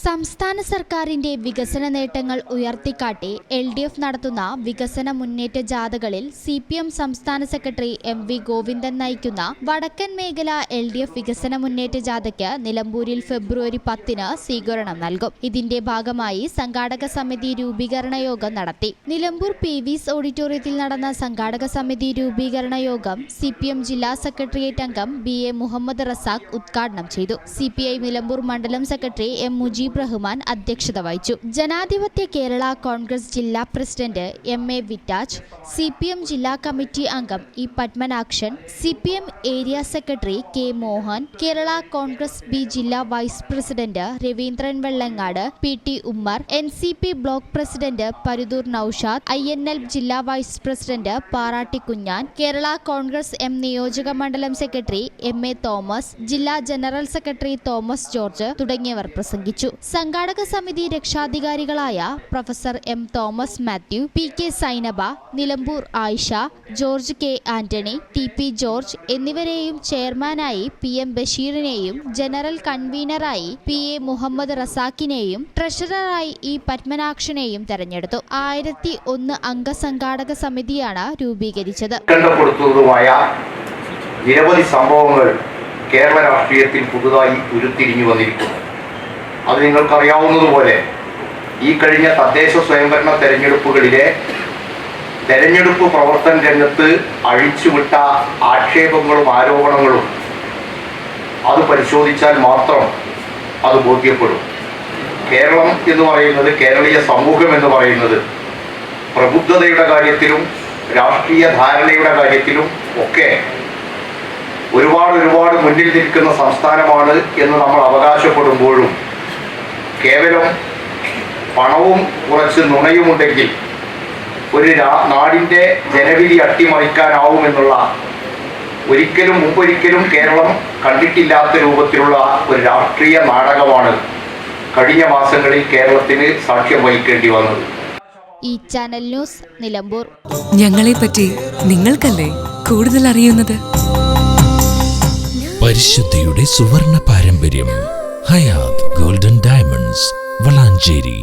സംസ്ഥാന സർക്കാരിന്റെ വികസന നേട്ടങ്ങൾ ഉയർത്തിക്കാട്ടി LDF നടത്തുന്ന വികസന മുന്നേറ്റ ജാഥകളിൽ CPM സംസ്ഥാന സെക്രട്ടറി MV ഗോവിന്ദൻ നയിക്കുന്ന വടക്കൻ മേഖല LDF വികസന മുന്നേറ്റ ജാഥയ്ക്ക് നിലമ്പൂരിൽ ഫെബ്രുവരി 10-ന് സ്വീകരണം നൽകും. ഇതിന്റെ ഭാഗമായി സംഘാടക സമിതി രൂപീകരണ യോഗം നടത്തി. നിലമ്പൂർ PV's ഓഡിറ്റോറിയത്തിൽ നടന്ന സംഘാടക സമിതി രൂപീകരണ യോഗം CPM ജില്ലാ സെക്രട്ടേറിയറ്റ് അംഗം BA മുഹമ്മദ് റസാഖ് ഉദ്ഘാടനം ചെയ്തു. CPI നിലമ്പൂർ മണ്ഡലം സെക്രട്ടറി M മുജീബ് റഹ്മാൻ അധ്യക്ഷത വഹിച്ചു. ജനാധിപത്യ കേരള കോൺഗ്രസ് ജില്ലാ പ്രസിഡന്റ് MA വിറ്റാജ്, CPM ജില്ലാ കമ്മിറ്റി അംഗം E Padmanakshan, CPM area secretary K Mohan, Kerala Congress B ജില്ലാ vice president Raveendran Vellangad, PT Ummer, NCP block president Paruthoor Noushad, INL ജില്ലാ vice president Paratti Kunjan, Kerala Congress M നിയോജക മണ്ഡലം സെക്രട്ടറി MA തോമസ്, ജില്ലാ ജനറൽ സെക്രട്ടറി തോമസ് ജോർജ് തുടങ്ങിയവർ പ്രസംഗിച്ചു. സംഘാടക സമിതി രക്ഷാധികാരികളായ professor M Thomas Mathew, PK Sainaba, Nilambur Ayisha, George K Antony, TP George എന്നിവരെയും ചെയർമാനായി PM ബഷീറിനെയും ജനറൽ കൺവീനറായി PA മുഹമ്മദ് റസാഖിനെയും ട്രഷററായി E പത്മനാക്ഷനെയും തെരഞ്ഞെടുത്തു. 1001 അംഗ സംഘാടക സമിതിയാണ് രൂപീകരിച്ചത്. നിരവധി സംഭവങ്ങൾ കേരള രാഷ്ട്രീയത്തിൽ പുതുതായി ഉരുത്തിരിഞ്ഞു വന്നിരിക്കുന്നു. അത് നിങ്ങൾക്കറിയാവുന്നതുപോലെ ഈ കഴിഞ്ഞ തദ്ദേശ സ്വയംഭരണ തെരഞ്ഞെടുപ്പുകളിലെ തെരഞ്ഞെടുപ്പ് പ്രവർത്തന രംഗത്ത് അഴിച്ചുവിട്ട ആക്ഷേപങ്ങളും ആരോപണങ്ങളും അത് പരിശോധിച്ചാൽ മാത്രം അത് ബോധ്യപ്പെടും. കേരളം എന്ന് പറയുന്നത്, കേരളീയ സമൂഹം എന്ന് പറയുന്നത് പ്രബുദ്ധതയുടെ കാര്യത്തിലും രാഷ്ട്രീയ ധാരണയുടെ കാര്യത്തിലും ഒക്കെ ഒരുപാട് മുന്നിൽ നിൽക്കുന്ന സംസ്ഥാനമാണ് എന്ന് നമ്മൾ അവകാശപ്പെടുമ്പോഴും കേവലം പണവും കുറച്ച് നുണയുമുണ്ടെങ്കിൽ ഒരു നാടിൻ്റെ ജനവിധി അട്ടിമറിക്കാനാവുമെന്നുള്ള മുമ്പൊരിക്കലും കേരളം കണ്ടിട്ടില്ലാത്ത രൂപത്തിലുള്ള ഒരു രാഷ്ട്രീയ നാടകമാണ് കഴിഞ്ഞ മാസങ്ങളിൽ കേരളത്തിന് സാക്ഷ്യം വഹിക്കേണ്ടി വന്നത്. ഈ ചാനൽ ന്യൂസ് നിലമ്പൂർ. ഞങ്ങളെ പറ്റി നിങ്ങൾക്കല്ലേ കൂടുതൽ അറിയുന്നത്? പരിശുദ്ധിയുടെ സുവർണ പാരമ്പര്യം ഹയാത്ത് ഗോൾഡൻ ഡയമണ്ട്സ് വളാഞ്ചേരി.